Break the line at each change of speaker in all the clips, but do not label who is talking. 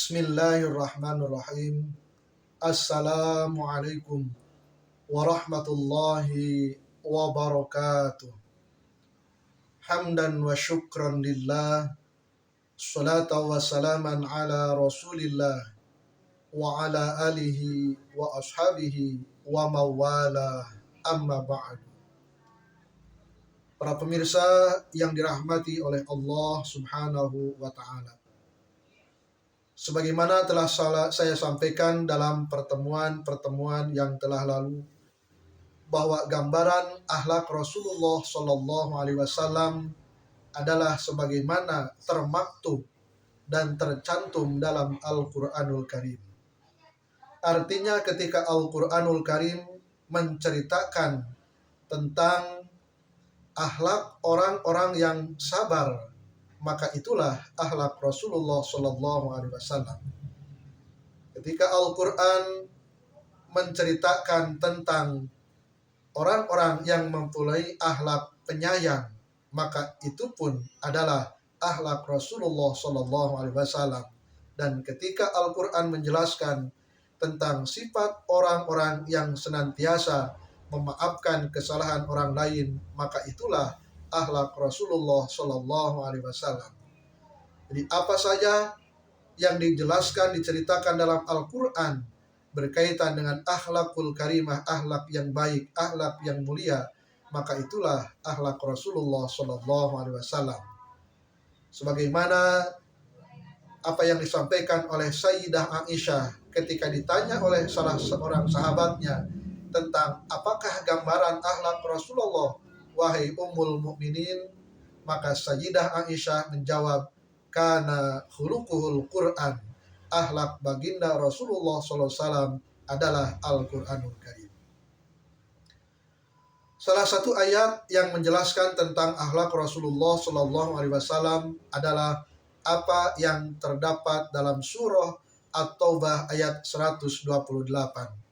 Bismillahirrahmanirrahim. Assalamualaikum warahmatullahi wabarakatuh. Hamdan wa syukran lillah. Salatu wa salaman ala rasulillah wa ala alihi wa ashabihi wa mawala amma ba'd. Para pemirsa yang dirahmati oleh Allah subhanahu wa ta'ala, sebagaimana telah saya sampaikan dalam pertemuan yang telah lalu, bahwa gambaran akhlak Rasulullah Shallallahu Alaihi Wasallam adalah sebagaimana termaktub dan tercantum dalam Al-Quranul Karim. Artinya ketika Al-Quranul Karim menceritakan tentang akhlak orang-orang yang sabar, maka itulah akhlak Rasulullah Shallallahu Alaihi Wasallam. Ketika Al-Quran menceritakan tentang orang-orang yang mempunyai akhlak penyayang, maka itu pun adalah akhlak Rasulullah Shallallahu Alaihi Wasallam. Dan ketika Al-Quran menjelaskan tentang sifat orang-orang yang senantiasa memaafkan kesalahan orang lain, maka itulah akhlak Rasulullah Shallallahu Alaihi Wasallam. Jadi apa saja yang dijelaskan, diceritakan dalam Al-Quran berkaitan dengan akhlakul karimah, akhlak yang baik, akhlak yang mulia, maka itulah akhlak Rasulullah Shallallahu Alaihi Wasallam. Sebagaimana apa yang disampaikan oleh Sayyidah Aisyah ketika ditanya oleh salah seorang sahabatnya tentang apakah gambaran akhlak Rasulullah, wahai Ummul Mukminin, maka Sayyidah Aisyah menjawab, kana khuluquhul Quran, akhlak baginda Rasulullah SAW adalah Al-Quranul Karim. Salah satu ayat yang menjelaskan tentang akhlak Rasulullah SAW adalah apa yang terdapat dalam surah At-Taubah ayat 128.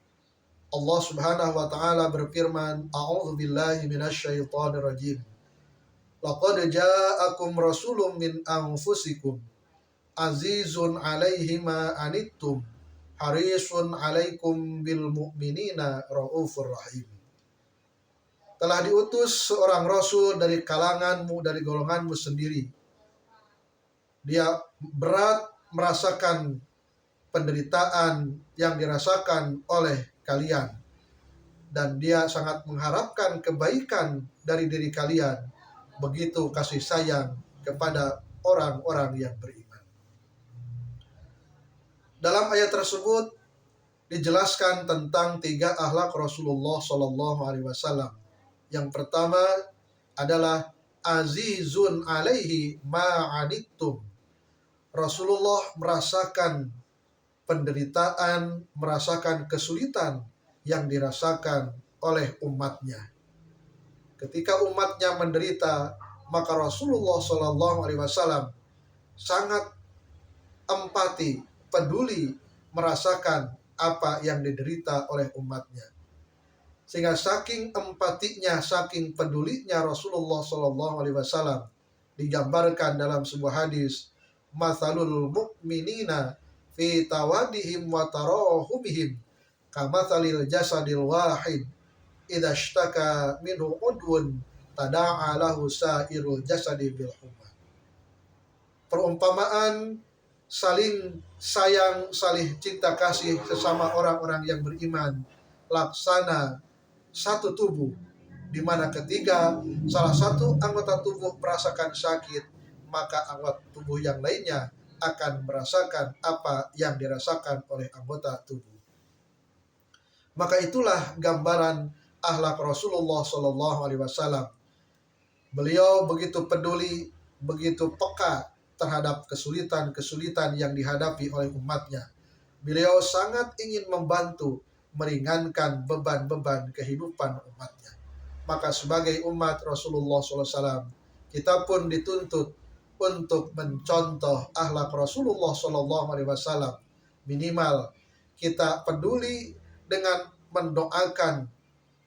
Allah Subhanahu wa taala berfirman, A'udzu billahi minasyaitonir rajim. Laqad ja'akum rasulun min anfusikum azizun 'alaihi ma anittum harisun 'alaikum bil mu'minina raufur rahim. Telah diutus seorang rasul dari kalanganmu, dari golonganmu sendiri. Dia berat merasakan penderitaan yang dirasakan oleh kalian, dan dia sangat mengharapkan kebaikan dari diri kalian. Begitu kasih sayang kepada orang-orang yang beriman. Dalam ayat tersebut dijelaskan tentang 3 akhlak Rasulullah Shallallahu Alaihi Wasallam. Yang pertama adalah azizun alaihi ma'anittum. Rasulullah merasakan penderitaan, merasakan kesulitan yang dirasakan oleh umatnya. Ketika umatnya menderita, maka Rasulullah Shallallahu Alaihi Wasallam sangat empati, peduli, merasakan apa yang diderita oleh umatnya. Sehingga saking empatinya, saking pedulinya Rasulullah Shallallahu Alaihi Wasallam digambarkan dalam sebuah hadis, mathalul mu'minina fi tawadihim wa tarahumihim kamathalil jasadil wahid idza ishtaka minhu udwun tada'a lahu sa'irul jasadi bil humma. Perumpamaan saling sayang, saling cinta kasih sesama orang-orang yang beriman laksana satu tubuh, di mana ketika salah satu anggota tubuh merasakan sakit, maka anggota tubuh yang lainnya akan merasakan apa yang dirasakan oleh anggota tubuh. Maka itulah gambaran akhlak Rasulullah Shallallahu Alaihi Wasallam. Beliau begitu peduli, begitu peka terhadap kesulitan-kesulitan yang dihadapi oleh umatnya. Beliau sangat ingin membantu meringankan beban-beban kehidupan umatnya. Maka sebagai umat Rasulullah SAW, kita pun dituntut untuk mencontoh akhlak Rasulullah SAW. Minimal kita peduli dengan mendoakan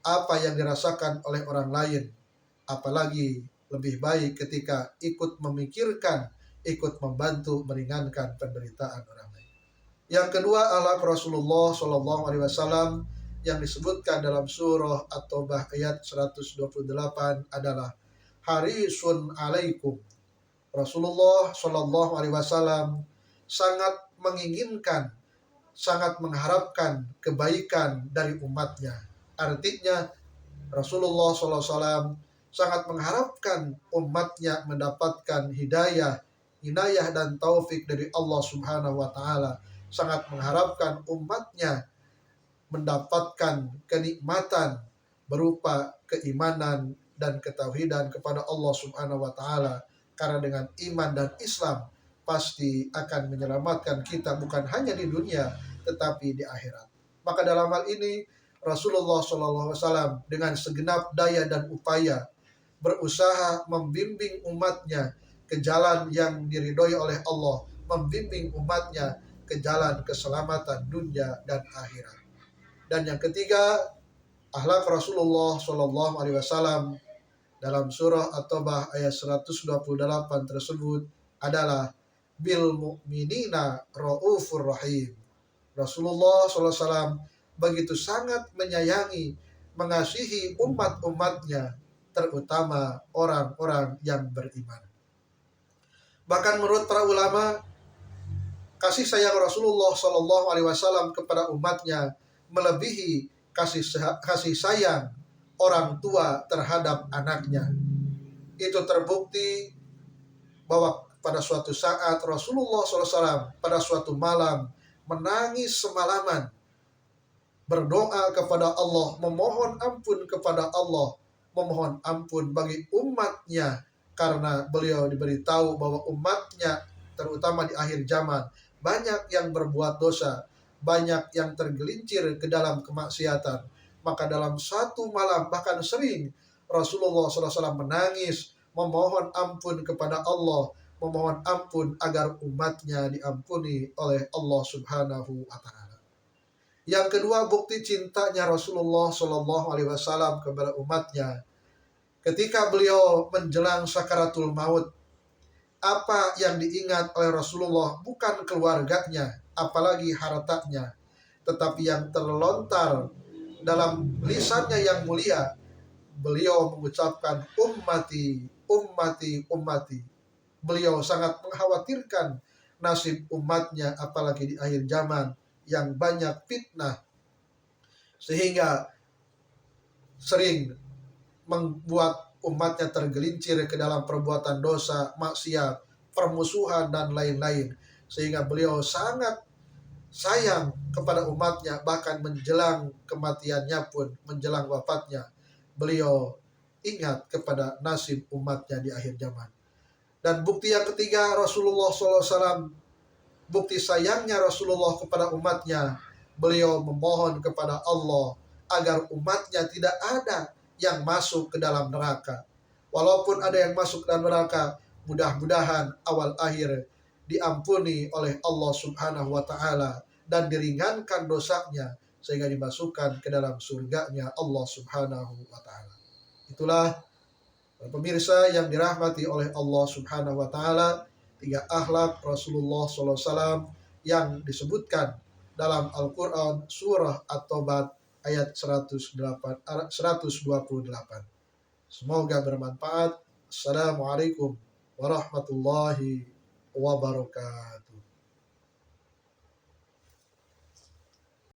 apa yang dirasakan oleh orang lain. Apalagi lebih baik ketika ikut memikirkan, ikut membantu meringankan penderitaan orang lain. Yang kedua, akhlak Rasulullah Shallallahu Alaihi Wasallam yang disebutkan dalam surah At-Taubah ayat 128 adalah harisun alaikum. Rasulullah Shallallahu Alaihi Wasallam sangat menginginkan, sangat mengharapkan kebaikan dari umatnya. Artinya Rasulullah Shallallahu Alaihi Wasallam sangat mengharapkan umatnya mendapatkan hidayah, inayah dan taufik dari Allah Subhanahu Wa Taala. Sangat mengharapkan umatnya mendapatkan kenikmatan berupa keimanan dan ketauhidan kepada Allah Subhanahu Wa Taala. Karena dengan iman dan Islam pasti akan menyelamatkan kita bukan hanya di dunia tetapi di akhirat. Maka dalam hal ini Rasulullah SAW dengan segenap daya dan upaya berusaha membimbing umatnya ke jalan yang diridhoi oleh Allah, membimbing umatnya ke jalan keselamatan dunia dan akhirat. Dan yang ketiga, akhlak Rasulullah SAW dalam surah At-Taubah ayat 128 tersebut adalah bil mu'minina raufur rahim. Rasulullah SAW begitu sangat menyayangi, mengasihi umat-umatnya, terutama orang-orang yang beriman. Bahkan menurut para ulama, kasih sayang Rasulullah SAW kepada umatnya melebihi kasih sayang orang tua terhadap anaknya. Itu terbukti bahwa pada suatu saat Rasulullah SAW pada suatu malam menangis semalaman, berdoa kepada Allah, memohon ampun kepada Allah, memohon ampun bagi umatnya, karena beliau diberitahu bahwa umatnya terutama di akhir zaman banyak yang berbuat dosa, banyak yang tergelincir ke dalam kemaksiatan. Maka dalam satu malam bahkan sering Rasulullah SAW menangis, memohon ampun kepada Allah, memohon ampun agar umatnya diampuni oleh Allah Subhanahu wa Ta'ala. Yang kedua, bukti cintanya Rasulullah SAW kepada umatnya. Ketika beliau menjelang sakaratul maut, apa yang diingat oleh Rasulullah bukan keluarganya, apalagi hartanya, tetapi yang terlontar dalam lisannya yang mulia, beliau mengucapkan ummati, ummati, ummati. Beliau sangat mengkhawatirkan nasib umatnya, apalagi di akhir zaman yang banyak fitnah, sehingga sering membuat umatnya tergelincir ke dalam perbuatan dosa, maksiat, permusuhan, dan lain-lain. Sehingga beliau sangat sayang kepada umatnya, bahkan menjelang kematiannya pun, menjelang wafatnya, beliau ingat kepada nasib umatnya di akhir zaman. Dan bukti yang ketiga, Rasulullah SAW, bukti sayangnya Rasulullah kepada umatnya, beliau memohon kepada Allah agar umatnya tidak ada yang masuk ke dalam neraka. Walaupun ada yang masuk ke dalam neraka, mudah-mudahan awal akhir diampuni oleh Allah Subhanahu wa Ta'ala dan diringankan dosanya sehingga dimasukkan ke dalam surganya Allah Subhanahu wa Ta'ala. Itulah pemirsa yang dirahmati oleh Allah Subhanahu wa Ta'ala, 3 akhlak Rasulullah SAW yang disebutkan dalam Al-Quran surah At-Taubah ayat 128. Semoga bermanfaat. Assalamualaikum warahmatullahi wabarakatuh.